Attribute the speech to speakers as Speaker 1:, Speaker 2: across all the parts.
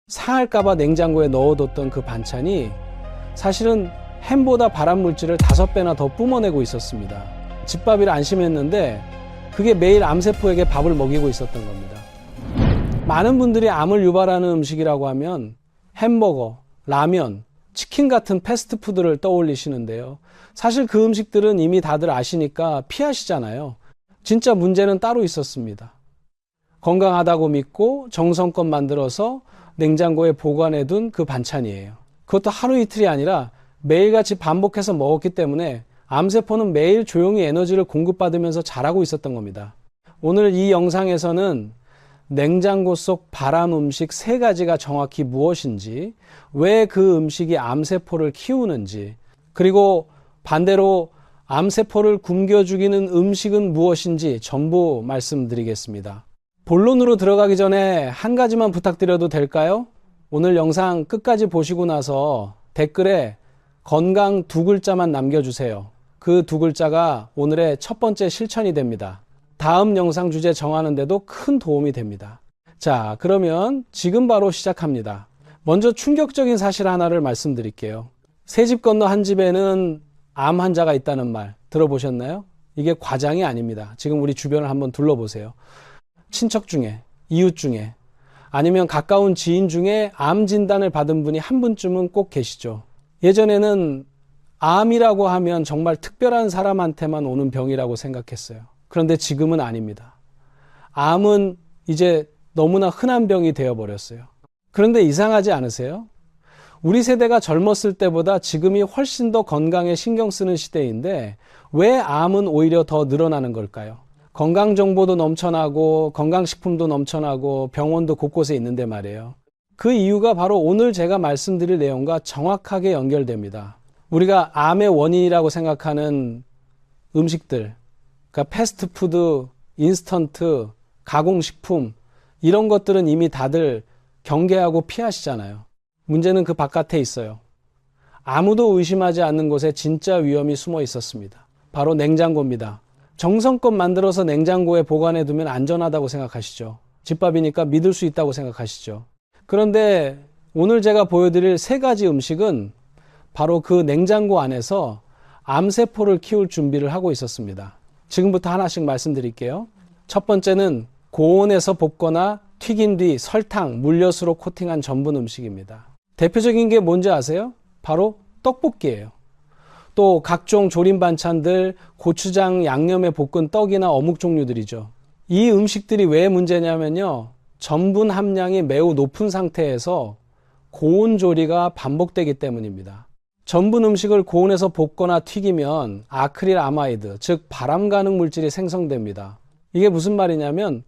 Speaker 1: 상할까봐 냉장고에 넣어뒀던 그 반찬이 사실은 햄보다 발암물질을 5배나 더 뿜어내고 있었습니다. 집밥이라 안심했는데 그게 매일 암세포에게 밥을 먹이고 있었던 겁니다. 많은 분들이 암을 유발하는 음식이라고 하면 햄버거, 라면, 치킨 같은 패스트푸드를 떠올리시는데요. 사실 그 음식들은 이미 다들 아시니까 피하시잖아요. 진짜 문제는 따로 있었습니다. 건강하다고 믿고 정성껏 만들어서 냉장고에 보관해둔 그 반찬이에요. 그것도 하루 이틀이 아니라 매일같이 반복해서 먹었기 때문에 암세포는 매일 조용히 에너지를 공급받으면서 자라고 있었던 겁니다. 오늘 이 영상에서는 냉장고 속 발암 음식 3가지가 정확히 무엇인지, 왜 그 음식이 암세포를 키우는지, 그리고 반대로 암세포를 굶겨 죽이는 음식은 무엇인지 전부 말씀드리겠습니다. 본론으로 들어가기 전에 한 가지만 부탁드려도 될까요? 오늘 영상 끝까지 보시고 나서 댓글에 건강 2글자만 남겨주세요. 그 2글자가 오늘의 첫 번째 실천이 됩니다. 다음 영상 주제 정하는데도 큰 도움이 됩니다. 자, 그러면 지금 바로 시작합니다. 먼저 충격적인 사실 하나를 말씀드릴게요. 새 집 건너 한 집에는 암 환자가 있다는 말 들어보셨나요? 이게 과장이 아닙니다. 지금 우리 주변을 한번 둘러보세요. 친척 중에, 이웃 중에, 아니면 가까운 지인 중에 암 진단을 받은 분이 한 분쯤은 꼭 계시죠. 예전에는 암이라고 하면 정말 특별한 사람한테만 오는 병이라고 생각했어요. 그런데 지금은 아닙니다. 암은 이제 너무나 흔한 병이 되어버렸어요. 그런데 이상하지 않으세요? 우리 세대가 젊었을 때보다 지금이 훨씬 더 건강에 신경 쓰는 시대인데 왜 암은 오히려 더 늘어나는 걸까요? 건강정보도 넘쳐나고 건강식품도 넘쳐나고 병원도 곳곳에 있는데 말이에요. 그 이유가 바로 오늘 제가 말씀드릴 내용과 정확하게 연결됩니다. 우리가 암의 원인이라고 생각하는 음식들, 그러니까 패스트푸드, 인스턴트, 가공식품 이런 것들은 이미 다들 경계하고 피하시잖아요. 문제는 그 바깥에 있어요. 아무도 의심하지 않는 곳에 진짜 위험이 숨어 있었습니다. 바로 냉장고입니다. 정성껏 만들어서 냉장고에 보관해 두면 안전하다고 생각하시죠. 집밥이니까 믿을 수 있다고 생각하시죠. 그런데 오늘 제가 보여드릴 3가지 음식은 바로 그 냉장고 안에서 암세포를 키울 준비를 하고 있었습니다. 지금부터 하나씩 말씀드릴게요. 첫 번째는 고온에서 볶거나 튀긴 뒤 설탕, 물엿으로 코팅한 전분 음식입니다. 대표적인 게 뭔지 아세요? 바로 떡볶이예요. 또 각종 조림 반찬들, 고추장 양념에 볶은 떡이나 어묵 종류들이죠. 이 음식들이 왜 문제냐면요. 전분 함량이 매우 높은 상태에서 고온 조리가 반복되기 때문입니다. 전분 음식을 고온에서 볶거나 튀기면 아크릴 아마이드, 즉 발암 가능 물질이 생성됩니다. 이게 무슨 말이냐면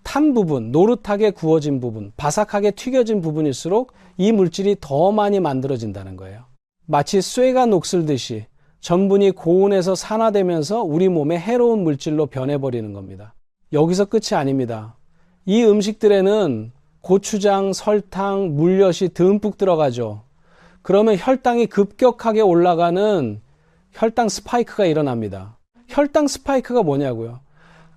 Speaker 1: 탄 부분, 노릇하게 구워진 부분, 바삭하게 튀겨진 부분일수록 이 물질이 더 많이 만들어진다는 거예요. 마치 쇠가 녹슬듯이 전분이 고온에서 산화되면서 우리 몸에 해로운 물질로 변해버리는 겁니다. 여기서 끝이 아닙니다. 이 음식들에는 고추장, 설탕, 물엿이 듬뿍 들어가죠. 그러면 혈당이 급격하게 올라가는 혈당 스파이크가 일어납니다. 혈당 스파이크가 뭐냐고요?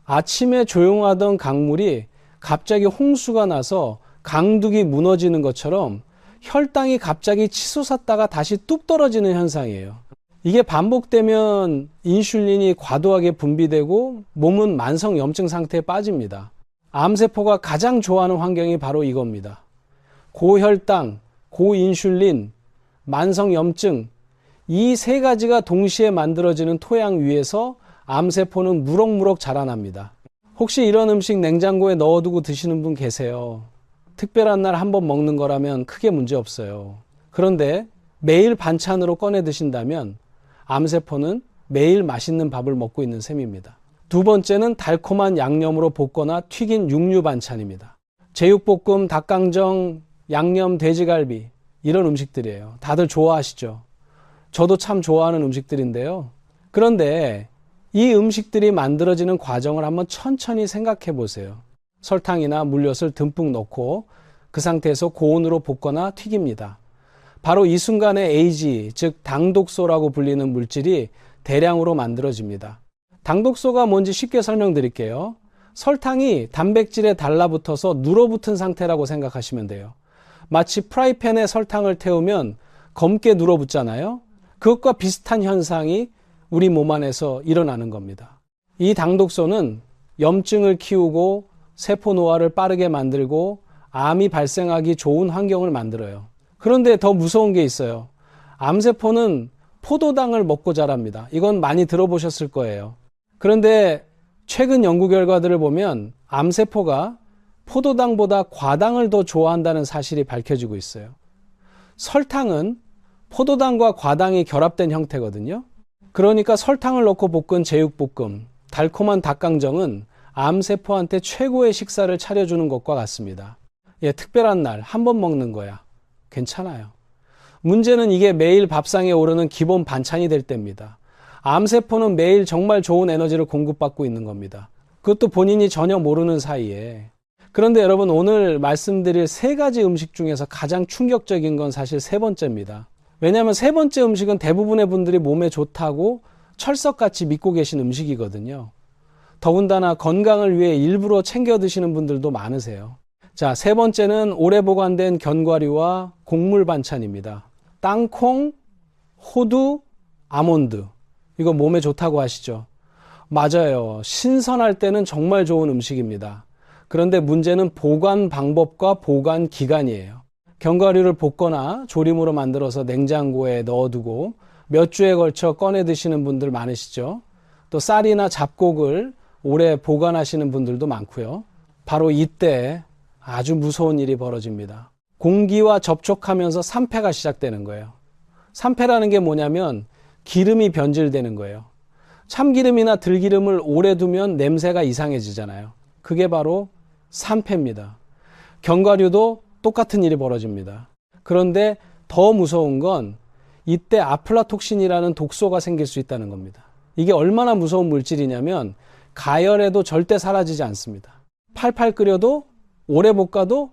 Speaker 1: 아침에 조용하던 강물이 갑자기 홍수가 나서 강둑이 무너지는 것처럼 혈당이 갑자기 치솟았다가 다시 뚝 떨어지는 현상이에요. 이게 반복되면 인슐린이 과도하게 분비되고 몸은 만성 염증 상태에 빠집니다. 암세포가 가장 좋아하는 환경이 바로 이겁니다. 고혈당, 고인슐린, 만성 염증, 이 3가지가 동시에 만들어지는 토양 위에서 암세포는 무럭무럭 자라납니다. 혹시 이런 음식 냉장고에 넣어두고 드시는 분 계세요? 특별한 날 한번 먹는 거라면 크게 문제 없어요. 그런데 매일 반찬으로 꺼내 드신다면 암세포는 매일 맛있는 밥을 먹고 있는 셈입니다. 두 번째는 달콤한 양념으로 볶거나 튀긴 육류 반찬입니다. 제육볶음, 닭강정, 양념 돼지갈비 이런 음식들이에요. 다들 좋아하시죠? 저도 참 좋아하는 음식들인데요. 그런데 이 음식들이 만들어지는 과정을 한번 천천히 생각해 보세요. 설탕이나 물엿을 듬뿍 넣고 그 상태에서 고온으로 볶거나 튀깁니다. 바로 이 순간에 AG, 즉 당독소라고 불리는 물질이 대량으로 만들어집니다. 당독소가 뭔지 쉽게 설명드릴게요. 설탕이 단백질에 달라붙어서 눌어붙은 상태라고 생각하시면 돼요. 마치 프라이팬에 설탕을 태우면 검게 눌어붙잖아요. 그것과 비슷한 현상이 우리 몸 안에서 일어나는 겁니다. 이 당독소는 염증을 키우고 세포 노화를 빠르게 만들고 암이 발생하기 좋은 환경을 만들어요. 그런데 더 무서운 게 있어요. 암세포는 포도당을 먹고 자랍니다. 이건 많이 들어보셨을 거예요. 그런데 최근 연구 결과들을 보면 암세포가 포도당보다 과당을 더 좋아한다는 사실이 밝혀지고 있어요. 설탕은 포도당과 과당이 결합된 형태거든요. 그러니까 설탕을 넣고 볶은 제육볶음, 달콤한 닭강정은 암세포한테 최고의 식사를 차려주는 것과 같습니다. 특별한 날 한 번 먹는 거야. 괜찮아요. 문제는 이게 매일 밥상에 오르는 기본 반찬이 될 때입니다. 암세포는 매일 정말 좋은 에너지를 공급받고 있는 겁니다. 그것도 본인이 전혀 모르는 사이에. 그런데 여러분, 오늘 말씀드릴 세 가지 음식 중에서 가장 충격적인 건 사실 세 번째입니다. 왜냐하면 세 번째 음식은 대부분의 분들이 몸에 좋다고 철석같이 믿고 계신 음식이거든요. 더군다나 건강을 위해 일부러 챙겨 드시는 분들도 많으세요. 자, 세 번째는 오래 보관된 견과류와 곡물 반찬입니다. 땅콩, 호두, 아몬드. 이거 몸에 좋다고 하시죠? 맞아요. 신선할 때는 정말 좋은 음식입니다. 그런데 문제는 보관 방법과 보관 기간이에요. 견과류를 볶거나 조림으로 만들어서 냉장고에 넣어두고 몇 주에 걸쳐 꺼내 드시는 분들 많으시죠? 또 쌀이나 잡곡을 오래 보관하시는 분들도 많고요. 바로 이때 아주 무서운 일이 벌어집니다. 공기와 접촉하면서 산패가 시작되는 거예요. 산패라는 게 뭐냐면 기름이 변질되는 거예요. 참기름이나 들기름을 오래 두면 냄새가 이상해지잖아요. 그게 바로 산패입니다. 견과류도 똑같은 일이 벌어집니다. 그런데 더 무서운 건 이때 아플라톡신이라는 독소가 생길 수 있다는 겁니다. 이게 얼마나 무서운 물질이냐면 가열해도 절대 사라지지 않습니다. 팔팔 끓여도 오래 볶아도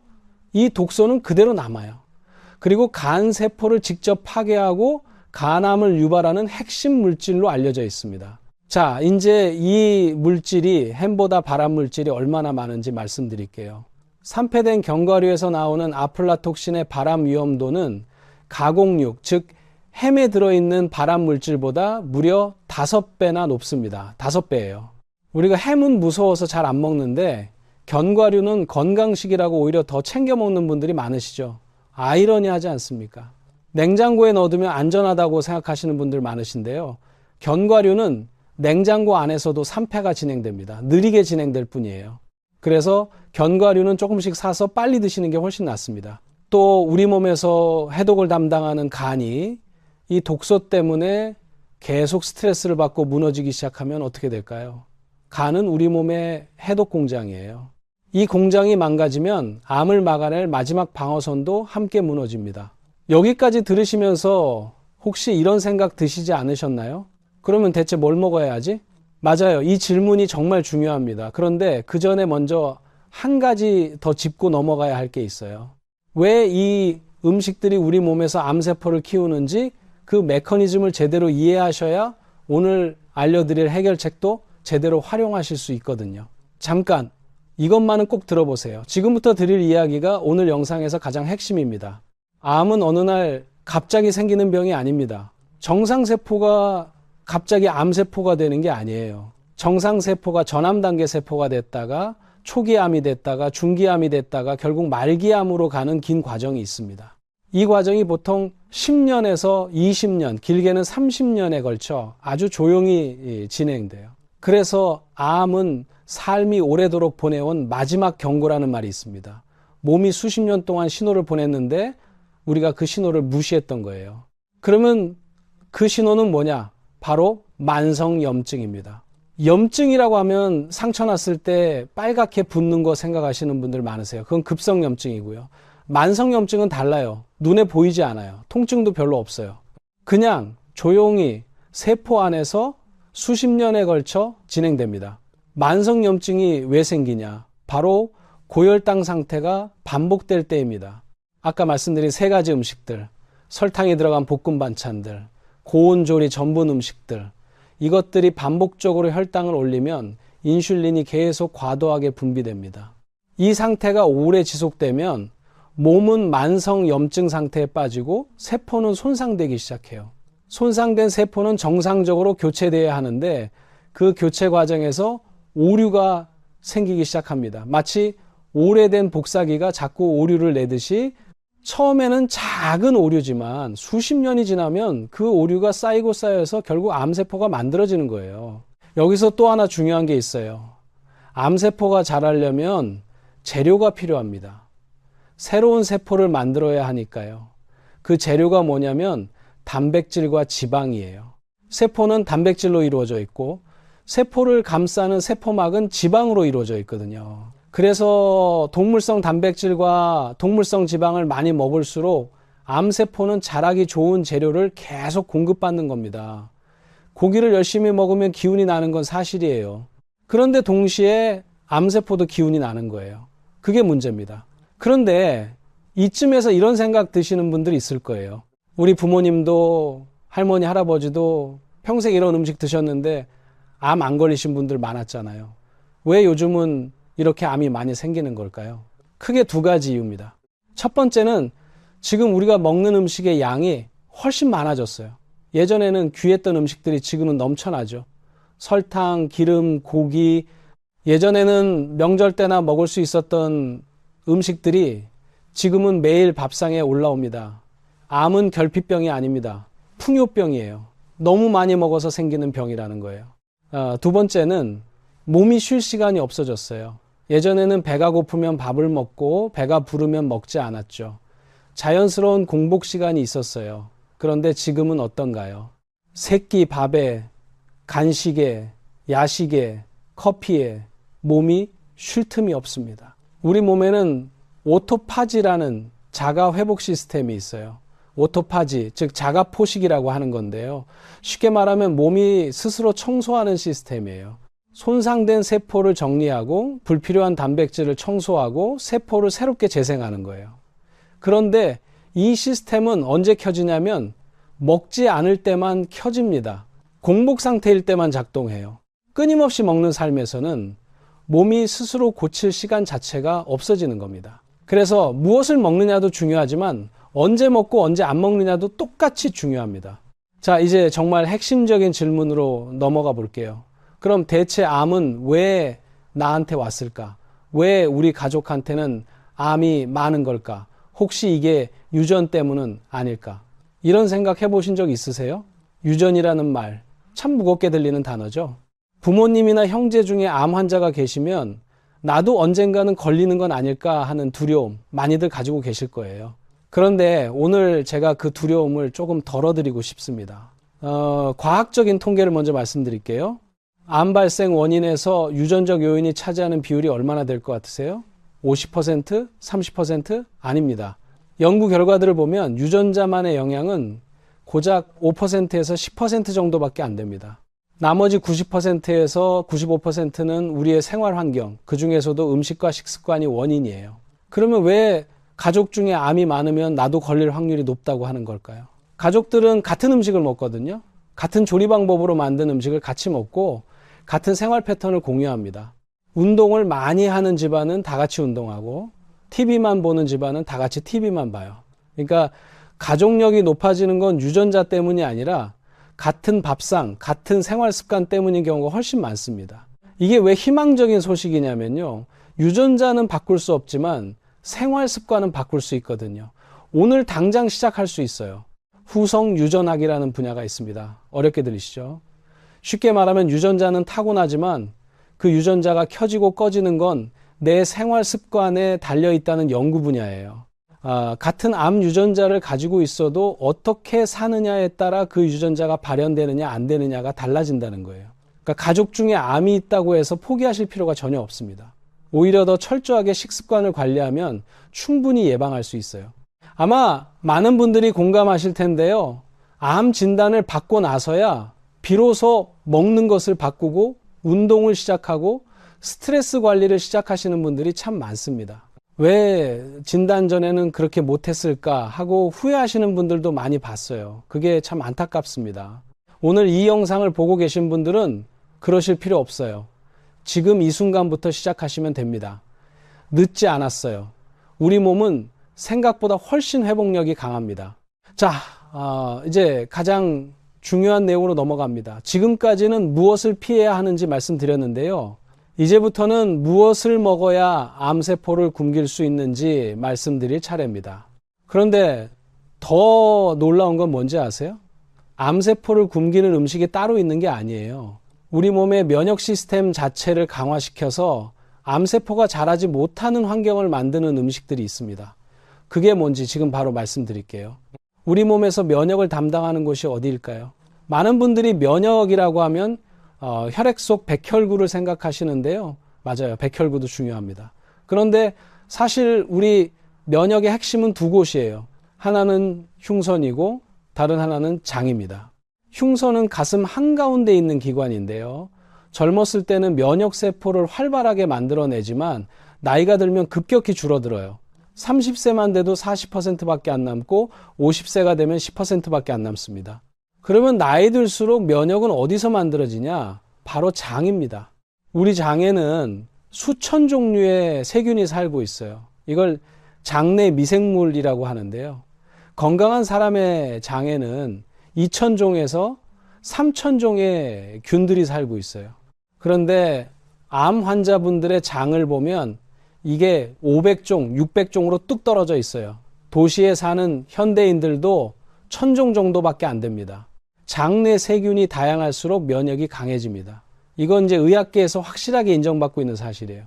Speaker 1: 이 독소는 그대로 남아요. 그리고 간 세포를 직접 파괴하고 간암을 유발하는 핵심 물질로 알려져 있습니다. 자, 이제 이 물질이 햄보다 발암 물질이 얼마나 많은지 말씀드릴게요. 산패된 견과류에서 나오는 아플라톡신의 발암 위험도는 가공육, 즉 햄에 들어있는 발암 물질보다 무려 5배나 높습니다. 5배예요. 우리가 햄은 무서워서 잘 안 먹는데 견과류는 건강식이라고 오히려 더 챙겨 먹는 분들이 많으시죠. 아이러니하지 않습니까? 냉장고에 넣어두면 안전하다고 생각하시는 분들 많으신데요. 견과류는 냉장고 안에서도 산패가 진행됩니다. 느리게 진행될 뿐이에요. 그래서 견과류는 조금씩 사서 빨리 드시는 게 훨씬 낫습니다. 또 우리 몸에서 해독을 담당하는 간이 이 독소 때문에 계속 스트레스를 받고 무너지기 시작하면 어떻게 될까요? 간은 우리 몸의 해독 공장이에요. 이 공장이 망가지면 암을 막아낼 마지막 방어선도 함께 무너집니다. 여기까지 들으시면서 혹시 이런 생각 드시지 않으셨나요? 그러면 대체 뭘 먹어야 하지? 맞아요. 이 질문이 정말 중요합니다. 그런데 그 전에 먼저 한 가지 더 짚고 넘어가야 할 게 있어요. 왜 이 음식들이 우리 몸에서 암세포를 키우는지 그 메커니즘을 제대로 이해하셔야 오늘 알려드릴 해결책도 제대로 활용하실 수 있거든요. 잠깐 이것만은 꼭 들어보세요. 지금부터 드릴 이야기가 오늘 영상에서 가장 핵심입니다. 암은 어느 날 갑자기 생기는 병이 아닙니다. 정상세포가 갑자기 암세포가 되는 게 아니에요. 정상세포가 전암 단계 세포가 됐다가 초기암이 됐다가 중기암이 됐다가 결국 말기암으로 가는 긴 과정이 있습니다. 이 과정이 보통 10년에서 20년, 길게는 30년에 걸쳐 아주 조용히 진행돼요. 그래서 암은 삶이 오래도록 보내온 마지막 경고라는 말이 있습니다. 몸이 수십 년 동안 신호를 보냈는데 우리가 그 신호를 무시했던 거예요. 그러면 그 신호는 뭐냐? 바로 만성염증입니다. 염증이라고 하면 상처 났을 때 빨갛게 붓는 거 생각하시는 분들 많으세요. 그건 급성염증이고요. 만성염증은 달라요. 눈에 보이지 않아요. 통증도 별로 없어요. 그냥 조용히 세포 안에서 수십 년에 걸쳐 진행됩니다. 만성염증이 왜 생기냐? 바로 고혈당 상태가 반복될 때입니다. 아까 말씀드린 세 가지 음식들, 설탕이 들어간 볶음 반찬들, 고온조리 전분 음식들, 이것들이 반복적으로 혈당을 올리면 인슐린이 계속 과도하게 분비됩니다. 이 상태가 오래 지속되면 몸은 만성 염증 상태에 빠지고 세포는 손상되기 시작해요. 손상된 세포는 정상적으로 교체되어야 하는데 그 교체 과정에서 오류가 생기기 시작합니다. 마치 오래된 복사기가 자꾸 오류를 내듯이 처음에는 작은 오류지만 수십 년이 지나면 그 오류가 쌓이고 쌓여서 결국 암세포가 만들어지는 거예요. 여기서 또 하나 중요한 게 있어요. 암세포가 자라려면 재료가 필요합니다. 새로운 세포를 만들어야 하니까요. 그 재료가 뭐냐면 단백질과 지방이에요. 세포는 단백질로 이루어져 있고 세포를 감싸는 세포막은 지방으로 이루어져 있거든요. 그래서 동물성 단백질과 동물성 지방을 많이 먹을수록 암세포는 자라기 좋은 재료를 계속 공급받는 겁니다. 고기를 열심히 먹으면 기운이 나는 건 사실이에요. 그런데 동시에 암세포도 기운이 나는 거예요. 그게 문제입니다. 그런데 이쯤에서 이런 생각 드시는 분들이 있을 거예요. 우리 부모님도 할머니, 할아버지도 평생 이런 음식 드셨는데 암 안 걸리신 분들 많았잖아요. 왜 요즘은 이렇게 암이 많이 생기는 걸까요? 크게 두 가지 이유입니다. 첫 번째는 지금 우리가 먹는 음식의 양이 훨씬 많아졌어요. 예전에는 귀했던 음식들이 지금은 넘쳐나죠. 설탕, 기름, 고기. 예전에는 명절 때나 먹을 수 있었던 음식들이 지금은 매일 밥상에 올라옵니다. 암은 결핍병이 아닙니다. 풍요병이에요. 너무 많이 먹어서 생기는 병이라는 거예요. 두 번째는 몸이 쉴 시간이 없어졌어요. 예전에는 배가 고프면 밥을 먹고 배가 부르면 먹지 않았죠. 자연스러운 공복 시간이 있었어요. 그런데 지금은 어떤가요? 새끼 밥에, 간식에, 야식에, 커피에 몸이 쉴 틈이 없습니다. 우리 몸에는 오토파지라는 자가 회복 시스템이 있어요. 오토파지, 즉 자가 포식이라고 하는 건데요. 쉽게 말하면 몸이 스스로 청소하는 시스템이에요. 손상된 세포를 정리하고 불필요한 단백질을 청소하고 세포를 새롭게 재생하는 거예요. 그런데 이 시스템은 언제 켜지냐면 먹지 않을 때만 켜집니다. 공복 상태일 때만 작동해요. 끊임없이 먹는 삶에서는 몸이 스스로 고칠 시간 자체가 없어지는 겁니다. 그래서 무엇을 먹느냐도 중요하지만 언제 먹고 언제 안 먹느냐도 똑같이 중요합니다. 자, 이제 정말 핵심적인 질문으로 넘어가 볼게요. 그럼 대체 암은 왜 나한테 왔을까? 왜 우리 가족한테는 암이 많은 걸까? 혹시 이게 유전 때문은 아닐까? 이런 생각 해보신 적 있으세요? 유전이라는 말, 참 무겁게 들리는 단어죠. 부모님이나 형제 중에 암 환자가 계시면 나도 언젠가는 걸리는 건 아닐까 하는 두려움 많이들 가지고 계실 거예요. 그런데 오늘 제가 그 두려움을 조금 덜어드리고 싶습니다. 과학적인 통계를 먼저 말씀드릴게요. 암 발생 원인에서 유전적 요인이 차지하는 비율이 얼마나 될 것 같으세요? 50%? 30%? 아닙니다. 연구 결과들을 보면 유전자만의 영향은 고작 5%에서 10% 정도밖에 안 됩니다. 나머지 90%에서 95%는 우리의 생활 환경, 그 중에서도 음식과 식습관이 원인이에요. 그러면 왜 가족 중에 암이 많으면 나도 걸릴 확률이 높다고 하는 걸까요? 가족들은 같은 음식을 먹거든요. 같은 조리 방법으로 만든 음식을 같이 먹고 같은 생활 패턴을 공유합니다. 운동을 많이 하는 집안은 다 같이 운동하고 TV만 보는 집안은 다 같이 TV만 봐요. 그러니까 가족력이 높아지는 건 유전자 때문이 아니라 같은 밥상, 같은 생활 습관 때문인 경우가 훨씬 많습니다. 이게 왜 희망적인 소식이냐면요. 유전자는 바꿀 수 없지만 생활 습관은 바꿀 수 있거든요. 오늘 당장 시작할 수 있어요. 후성 유전학이라는 분야가 있습니다. 어렵게 들리시죠? 쉽게 말하면 유전자는 타고나지만 그 유전자가 켜지고 꺼지는 건 내 생활 습관에 달려 있다는 연구 분야예요. 같은 암 유전자를 가지고 있어도 어떻게 사느냐에 따라 그 유전자가 발현되느냐 안 되느냐가 달라진다는 거예요. 그러니까 가족 중에 암이 있다고 해서 포기하실 필요가 전혀 없습니다. 오히려 더 철저하게 식습관을 관리하면 충분히 예방할 수 있어요. 아마 많은 분들이 공감하실 텐데요. 암 진단을 받고 나서야 비로소 먹는 것을 바꾸고 운동을 시작하고 스트레스 관리를 시작하시는 분들이 참 많습니다. 왜 진단 전에는 그렇게 못했을까 하고 후회하시는 분들도 많이 봤어요. 그게 참 안타깝습니다. 오늘 이 영상을 보고 계신 분들은 그러실 필요 없어요. 지금 이 순간부터 시작하시면 됩니다. 늦지 않았어요. 우리 몸은 생각보다 훨씬 회복력이 강합니다. 자, 이제 가장 중요한 내용으로 넘어갑니다. 지금까지는 무엇을 피해야 하는지 말씀드렸는데요. 이제부터는 무엇을 먹어야 암세포를 굶길 수 있는지 말씀드릴 차례입니다. 그런데 더 놀라운 건 뭔지 아세요? 암세포를 굶기는 음식이 따로 있는 게 아니에요. 우리 몸의 면역 시스템 자체를 강화시켜서 암세포가 자라지 못하는 환경을 만드는 음식들이 있습니다. 그게 뭔지 지금 바로 말씀드릴게요. 우리 몸에서 면역을 담당하는 곳이 어디일까요? 많은 분들이 면역이라고 하면 혈액 속 백혈구를 생각하시는데요. 맞아요. 백혈구도 중요합니다. 그런데 사실 우리 면역의 핵심은 두 곳이에요. 하나는 흉선이고 다른 하나는 장입니다. 흉선은 가슴 한가운데 있는 기관인데요. 젊었을 때는 면역세포를 활발하게 만들어내지만 나이가 들면 급격히 줄어들어요. 30세만 돼도 40%밖에 안 남고 50세가 되면 10%밖에 안 남습니다. 그러면 나이 들수록 면역은 어디서 만들어지냐? 바로 장입니다. 우리 장에는 수천 종류의 세균이 살고 있어요. 이걸 장내 미생물이라고 하는데요. 건강한 사람의 장에는 2,000종에서 3,000종의 균들이 살고 있어요. 그런데 암 환자분들의 장을 보면 이게 500종, 600종으로 뚝 떨어져 있어요. 도시에 사는 현대인들도 1,000종 정도밖에 안 됩니다. 장내 세균이 다양할수록 면역이 강해집니다. 이건 이제 의학계에서 확실하게 인정받고 있는 사실이에요.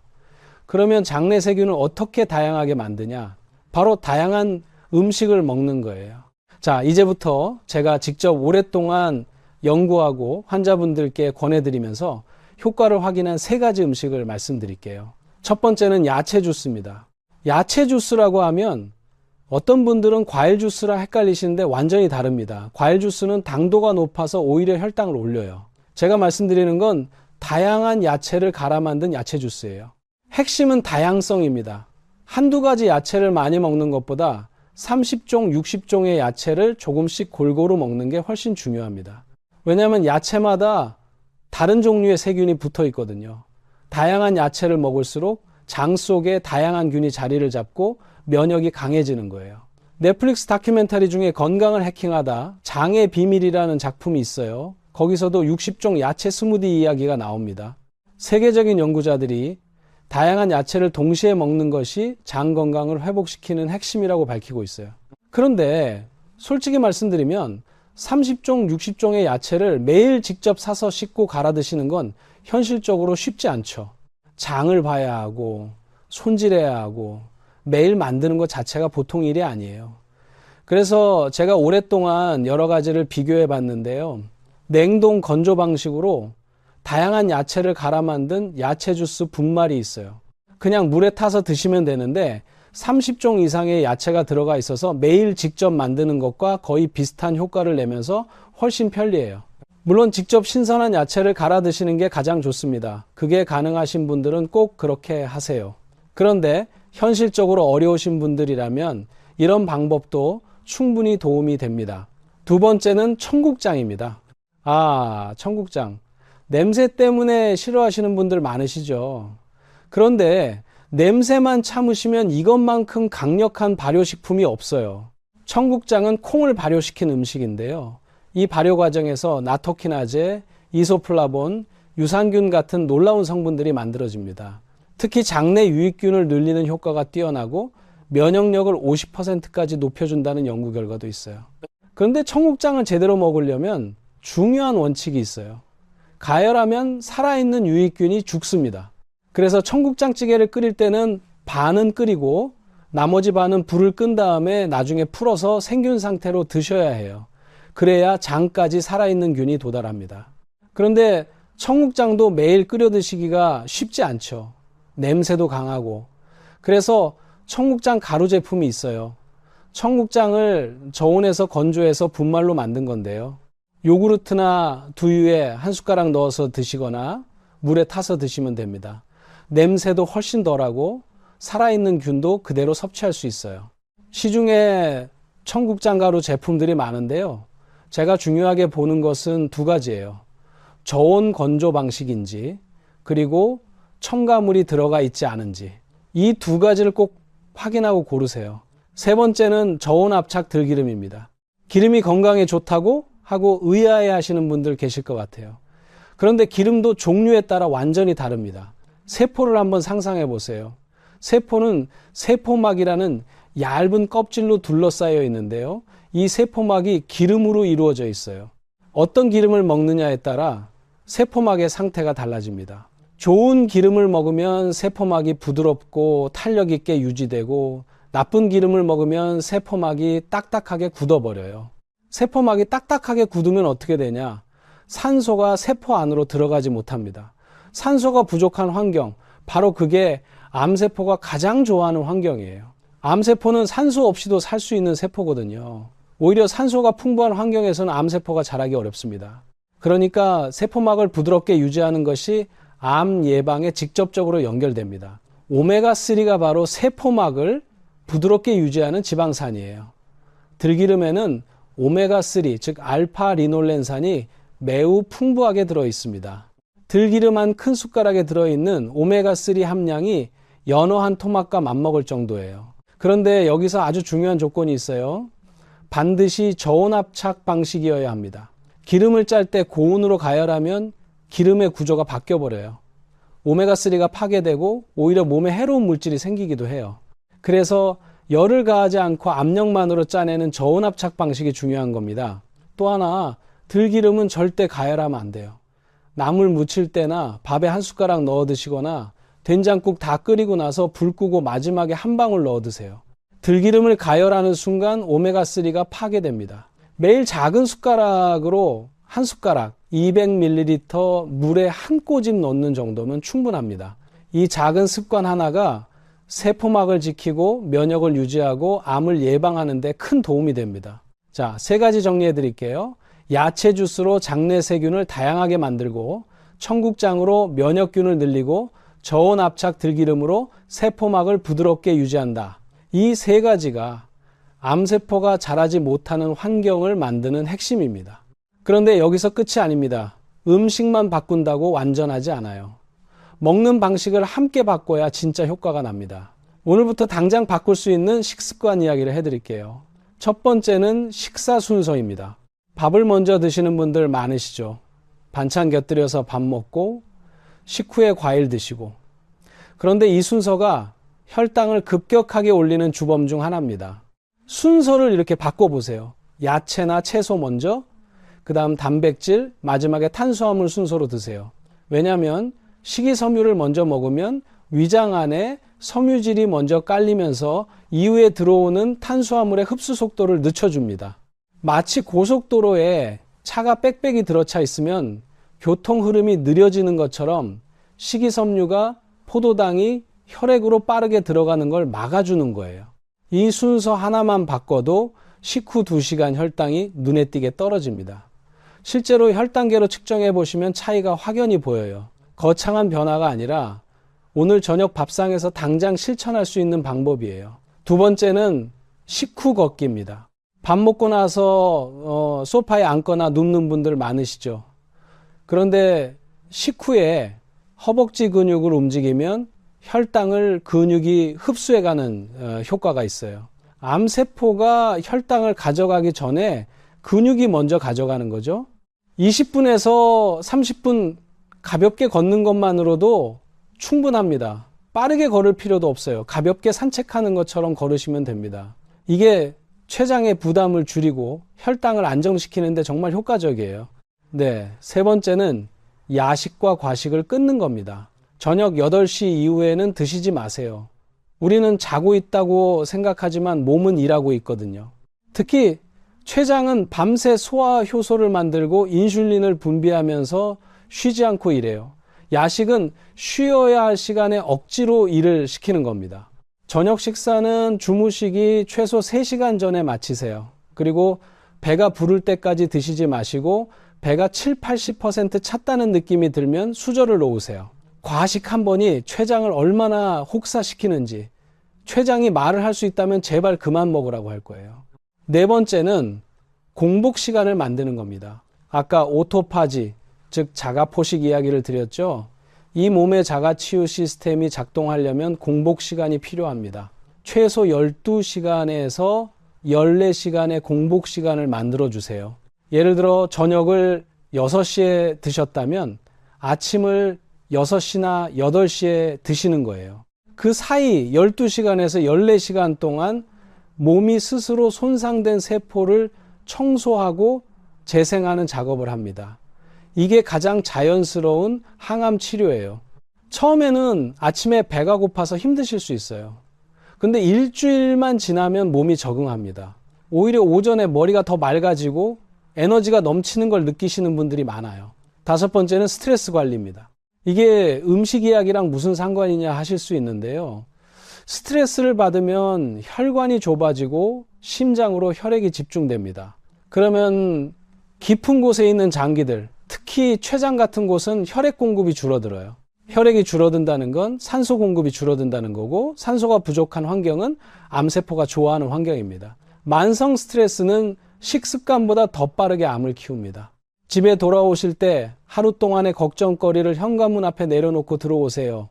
Speaker 1: 그러면 장내 세균을 어떻게 다양하게 만드냐? 바로 다양한 음식을 먹는 거예요. 자, 이제부터 제가 직접 오랫동안 연구하고 환자분들께 권해드리면서 효과를 확인한 3가지 음식을 말씀드릴게요. 첫 번째는 야채 주스입니다. 야채 주스라고 하면 어떤 분들은 과일 주스랑 헷갈리시는데 완전히 다릅니다. 과일 주스는 당도가 높아서 오히려 혈당을 올려요. 제가 말씀드리는 건 다양한 야채를 갈아 만든 야채 주스예요. 핵심은 다양성입니다. 한두 가지 야채를 많이 먹는 것보다 30종, 60종의 야채를 조금씩 골고루 먹는 게 훨씬 중요합니다. 왜냐하면 야채마다 다른 종류의 세균이 붙어 있거든요. 다양한 야채를 먹을수록 장 속에 다양한 균이 자리를 잡고 면역이 강해지는 거예요. 넷플릭스 다큐멘터리 중에 건강을 해킹하다 장의 비밀이라는 작품이 있어요. 거기서도 60종 야채 스무디 이야기가 나옵니다. 세계적인 연구자들이 다양한 야채를 동시에 먹는 것이 장 건강을 회복시키는 핵심이라고 밝히고 있어요. 그런데 솔직히 말씀드리면 30종, 60종의 야채를 매일 직접 사서 씻고 갈아 드시는 건 현실적으로 쉽지 않죠. 장을 봐야 하고 손질해야 하고 매일 만드는 것 자체가 보통 일이 아니에요. 그래서 제가 오랫동안 여러 가지를 비교해 봤는데요. 냉동 건조 방식으로 다양한 야채를 갈아 만든 야채 주스 분말이 있어요. 그냥 물에 타서 드시면 되는데 30종 이상의 야채가 들어가 있어서 매일 직접 만드는 것과 거의 비슷한 효과를 내면서 훨씬 편리해요. 물론 직접 신선한 야채를 갈아 드시는 게 가장 좋습니다. 그게 가능하신 분들은 꼭 그렇게 하세요. 그런데 현실적으로 어려우신 분들이라면 이런 방법도 충분히 도움이 됩니다. 두 번째는 청국장입니다. 청국장. 냄새 때문에 싫어하시는 분들 많으시죠. 그런데 냄새만 참으시면 이것만큼 강력한 발효식품이 없어요. 청국장은 콩을 발효시킨 음식인데요. 이 발효 과정에서 나토키나제, 이소플라본, 유산균 같은 놀라운 성분들이 만들어집니다. 특히 장내 유익균을 늘리는 효과가 뛰어나고 면역력을 50%까지 높여준다는 연구 결과도 있어요. 그런데 청국장을 제대로 먹으려면 중요한 원칙이 있어요. 가열하면 살아있는 유익균이 죽습니다. 그래서 청국장찌개를 끓일 때는 반은 끓이고 나머지 반은 불을 끈 다음에 나중에 풀어서 생균 상태로 드셔야 해요. 그래야 장까지 살아있는 균이 도달합니다. 그런데 청국장도 매일 끓여 드시기가 쉽지 않죠. 냄새도 강하고. 그래서 청국장 가루 제품이 있어요. 청국장을 저온에서 건조해서 분말로 만든 건데요. 요구르트나 두유에 한 숟가락 넣어서 드시거나 물에 타서 드시면 됩니다. 냄새도 훨씬 덜하고 살아있는 균도 그대로 섭취할 수 있어요. 시중에 청국장 가루 제품들이 많은데요. 제가 중요하게 보는 것은 2가지예요. 저온 건조 방식인지 그리고 첨가물이 들어가 있지 않은지 이 2가지를 꼭 확인하고 고르세요. 세 번째는 저온압착 들기름입니다. 기름이 건강에 좋다고 하고 의아해 하시는 분들 계실 것 같아요. 그런데 기름도 종류에 따라 완전히 다릅니다. 세포를 한번 상상해 보세요. 세포는 세포막이라는 얇은 껍질로 둘러싸여 있는데요. 이 세포막이 기름으로 이루어져 있어요. 어떤 기름을 먹느냐에 따라 세포막의 상태가 달라집니다. 좋은 기름을 먹으면 세포막이 부드럽고 탄력 있게 유지되고, 나쁜 기름을 먹으면 세포막이 딱딱하게 굳어버려요. 세포막이 딱딱하게 굳으면 어떻게 되냐? 산소가 세포 안으로 들어가지 못합니다. 산소가 부족한 환경, 바로 그게 암세포가 가장 좋아하는 환경이에요. 암세포는 산소 없이도 살 수 있는 세포거든요. 오히려 산소가 풍부한 환경에서는 암세포가 자라기 어렵습니다. 그러니까 세포막을 부드럽게 유지하는 것이 암 예방에 직접적으로 연결됩니다. 오메가3가 바로 세포막을 부드럽게 유지하는 지방산이에요. 들기름에는 오메가3, 즉 알파 리놀렌산이 매우 풍부하게 들어 있습니다. 들기름 한 큰 숟가락에 들어있는 오메가3 함량이 연어 한 토막과 맞먹을 정도예요. 그런데 여기서 아주 중요한 조건이 있어요. 반드시 저온압착 방식이어야 합니다. 기름을 짤 때 고온으로 가열하면 기름의 구조가 바뀌어버려요. 오메가3가 파괴되고 오히려 몸에 해로운 물질이 생기기도 해요. 그래서 열을 가하지 않고 압력만으로 짜내는 저온압착 방식이 중요한 겁니다. 또 하나, 들기름은 절대 가열하면 안 돼요. 나물 무칠 때나 밥에 한 숟가락 넣어 드시거나 된장국 다 끓이고 나서 불 끄고 마지막에 한 방울 넣어 드세요. 들기름을 가열하는 순간 오메가3가 파괴됩니다. 매일 작은 숟가락으로 한 숟가락 200ml 물에 한 꼬집 넣는 정도면 충분합니다. 이 작은 습관 하나가 세포막을 지키고 면역을 유지하고 암을 예방하는 데 큰 도움이 됩니다. 자, 세 가지 정리해 드릴게요. 야채 주스로 장내 세균을 다양하게 만들고, 청국장으로 면역균을 늘리고, 저온압착 들기름으로 세포막을 부드럽게 유지한다. 이 세 가지가 암세포가 자라지 못하는 환경을 만드는 핵심입니다. 그런데 여기서 끝이 아닙니다. 음식만 바꾼다고 완전하지 않아요. 먹는 방식을 함께 바꿔야 진짜 효과가 납니다. 오늘부터 당장 바꿀 수 있는 식습관 이야기를 해드릴게요. 첫 번째는 식사 순서입니다. 밥을 먼저 드시는 분들 많으시죠. 반찬 곁들여서 밥 먹고 식후에 과일 드시고. 그런데 이 순서가 혈당을 급격하게 올리는 주범 중 하나입니다. 순서를 이렇게 바꿔보세요. 야채나 채소 먼저, 그 다음 단백질, 마지막에 탄수화물 순서로 드세요. 왜냐하면 식이섬유를 먼저 먹으면 위장 안에 섬유질이 먼저 깔리면서 이후에 들어오는 탄수화물의 흡수 속도를 늦춰줍니다. 마치 고속도로에 차가 빽빽이 들어차 있으면 교통 흐름이 느려지는 것처럼 식이섬유가 포도당이 혈액으로 빠르게 들어가는 걸 막아주는 거예요. 이 순서 하나만 바꿔도 식후 2시간 혈당이 눈에 띄게 떨어집니다. 실제로 혈당계로 측정해 보시면 차이가 확연히 보여요. 거창한 변화가 아니라 오늘 저녁 밥상에서 당장 실천할 수 있는 방법이에요. 두 번째는 식후 걷기입니다. 밥 먹고 나서 소파에 앉거나 눕는 분들 많으시죠. 그런데 식후에 허벅지 근육을 움직이면 혈당을 근육이 흡수해가는 효과가 있어요. 암세포가 혈당을 가져가기 전에 근육이 먼저 가져가는 거죠. 20분에서 30분 가볍게 걷는 것만으로도 충분합니다. 빠르게 걸을 필요도 없어요. 가볍게 산책하는 것처럼 걸으시면 됩니다. 이게 췌장의 부담을 줄이고 혈당을 안정시키는데 정말 효과적이에요. 네, 세 번째는 야식과 과식을 끊는 겁니다. 저녁 8시 이후에는 드시지 마세요. 우리는 자고 있다고 생각하지만 몸은 일하고 있거든요. 특히 췌장은 밤새 소화 효소를 만들고 인슐린을 분비하면서 쉬지 않고 일해요. 야식은 쉬어야 할 시간에 억지로 일을 시키는 겁니다. 저녁 식사는 주무시기 최소 3시간 전에 마치세요. 그리고 배가 부를 때까지 드시지 마시고 배가 70-80% 찼다는 느낌이 들면 수저를 놓으세요. 과식 한 번이 췌장을 얼마나 혹사시키는지, 췌장이 말을 할 수 있다면 제발 그만 먹으라고 할 거예요. 네 번째는 공복 시간을 만드는 겁니다. 아까 오토파지, 즉 자가포식 이야기를 드렸죠. 이 몸의 자가치유 시스템이 작동하려면 공복 시간이 필요합니다. 최소 12시간에서 14시간의 공복 시간을 만들어 주세요. 예를 들어 저녁을 6시에 드셨다면 아침을 6시나 8시에 드시는 거예요. 그 사이 12시간에서 14시간 동안 몸이 스스로 손상된 세포를 청소하고 재생하는 작업을 합니다. 이게 가장 자연스러운 항암 치료예요. 처음에는 아침에 배가 고파서 힘드실 수 있어요. 근데 일주일만 지나면 몸이 적응합니다. 오히려 오전에 머리가 더 맑아지고 에너지가 넘치는 걸 느끼시는 분들이 많아요. 5번째는 스트레스 관리입니다. 이게 음식 이야기랑 무슨 상관이냐 하실 수 있는데요. 스트레스를 받으면 혈관이 좁아지고 심장으로 혈액이 집중됩니다. 그러면 깊은 곳에 있는 장기들, 특히 췌장 같은 곳은 혈액 공급이 줄어들어요. 혈액이 줄어든다는 건 산소 공급이 줄어든다는 거고, 산소가 부족한 환경은 암세포가 좋아하는 환경입니다. 만성 스트레스는 식습관보다 더 빠르게 암을 키웁니다. 집에 돌아오실 때 하루 동안의 걱정거리를 현관문 앞에 내려놓고 들어오세요.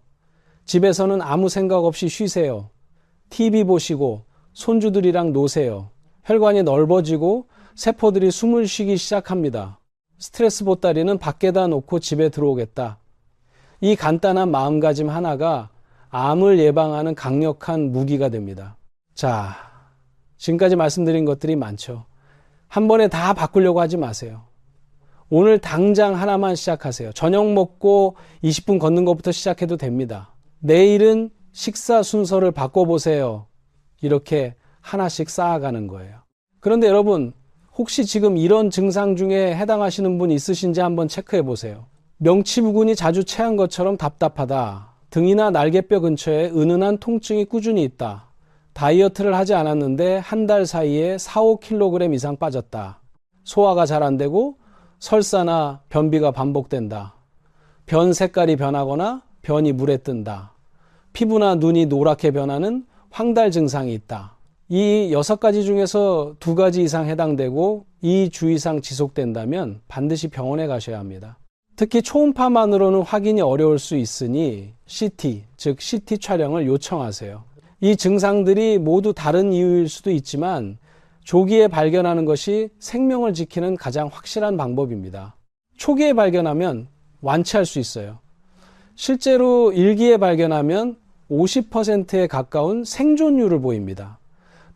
Speaker 1: 집에서는 아무 생각 없이 쉬세요. TV 보시고 손주들이랑 노세요. 혈관이 넓어지고 세포들이 숨을 쉬기 시작합니다. 스트레스 보따리는 밖에다 놓고 집에 들어오겠다. 이 간단한 마음가짐 하나가 암을 예방하는 강력한 무기가 됩니다. 자, 지금까지 말씀드린 것들이 많죠. 한 번에 다 바꾸려고 하지 마세요. 오늘 당장 하나만 시작하세요. 저녁 먹고 20분 걷는 것부터 시작해도 됩니다. 내일은 식사 순서를 바꿔보세요. 이렇게 하나씩 쌓아가는 거예요. 그런데 여러분, 혹시 지금 이런 증상 중에 해당하시는 분 있으신지 한번 체크해 보세요. 명치부근이 자주 체한 것처럼 답답하다. 등이나 날개뼈 근처에 은은한 통증이 꾸준히 있다. 다이어트를 하지 않았는데 한 달 사이에 4, 5kg 이상 빠졌다. 소화가 잘 안 되고 설사나 변비가 반복된다. 변 색깔이 변하거나 변이 물에 뜬다. 피부나 눈이 노랗게 변하는 황달 증상이 있다. 이 6가지 중에서 2가지 이상 해당되고 이 주 이상 지속된다면 반드시 병원에 가셔야 합니다. 특히 초음파만으로는 확인이 어려울 수 있으니 CT, 즉 CT 촬영을 요청하세요. 이 증상들이 모두 다른 이유일 수도 있지만 조기에 발견하는 것이 생명을 지키는 가장 확실한 방법입니다. 초기에 발견하면 완치할 수 있어요. 실제로 1기에 발견하면 50%에 가까운 생존율을 보입니다.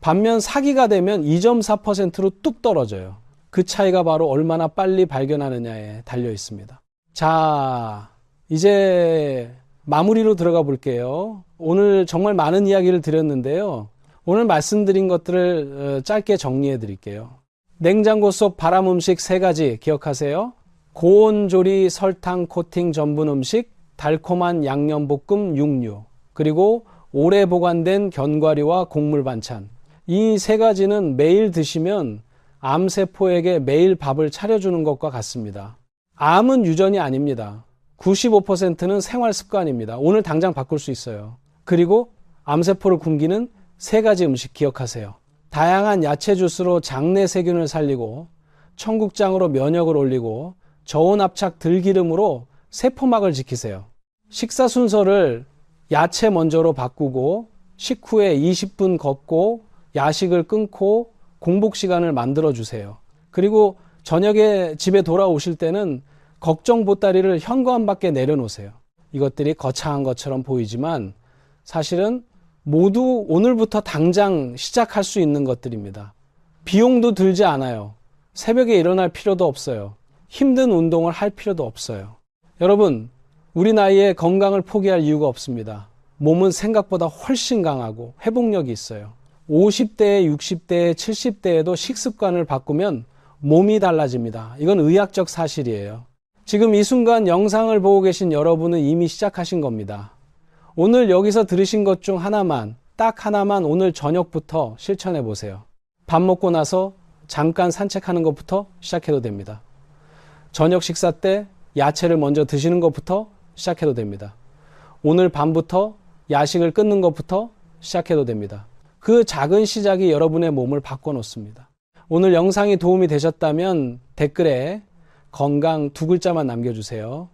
Speaker 1: 반면 4기가 되면 2.4%로 뚝 떨어져요. 그 차이가 바로 얼마나 빨리 발견하느냐에 달려 있습니다. 자, 이제 마무리로 들어가 볼게요. 오늘 정말 많은 이야기를 드렸는데요. 오늘 말씀드린 것들을 짧게 정리해 드릴게요. 냉장고 속 발암 음식 3가지 기억하세요. 고온 조리 설탕 코팅 전분 음식, 달콤한 양념볶음 육류, 그리고 오래 보관된 견과류와 곡물 반찬. 이 3가지는 매일 드시면 암세포에게 매일 밥을 차려주는 것과 같습니다. 암은 유전이 아닙니다. 95%는 생활 습관입니다. 오늘 당장 바꿀 수 있어요. 그리고 암세포를 굶기는 3가지 음식 기억하세요. 다양한 야채 주스로 장내 세균을 살리고, 청국장으로 면역을 올리고, 저온 압착 들기름으로 세포막을 지키세요. 식사 순서를 야채 먼저로 바꾸고 식후에 20분 걷고 야식을 끊고 공복 시간을 만들어 주세요. 그리고 저녁에 집에 돌아오실 때는 걱정 보따리를 현관 밖에 내려놓으세요. 이것들이 거창한 것처럼 보이지만 사실은 모두 오늘부터 당장 시작할 수 있는 것들입니다. 비용도 들지 않아요. 새벽에 일어날 필요도 없어요. 힘든 운동을 할 필요도 없어요. 여러분, 우리 나이에 건강을 포기할 이유가 없습니다. 몸은 생각보다 훨씬 강하고 회복력이 있어요. 50대에 60대에 70대에도 식습관을 바꾸면 몸이 달라집니다. 이건 의학적 사실이에요. 지금 이 순간 영상을 보고 계신 여러분은 이미 시작하신 겁니다. 오늘 여기서 들으신 것 중 하나만, 딱 하나만 오늘 저녁부터 실천해 보세요. 밥 먹고 나서 잠깐 산책하는 것부터 시작해도 됩니다. 저녁 식사 때 야채를 먼저 드시는 것부터 시작해도 됩니다. 오늘 밤부터 야식을 끊는 것부터 시작해도 됩니다. 그 작은 시작이 여러분의 몸을 바꿔놓습니다. 오늘 영상이 도움이 되셨다면 댓글에 건강 2글자만 남겨주세요.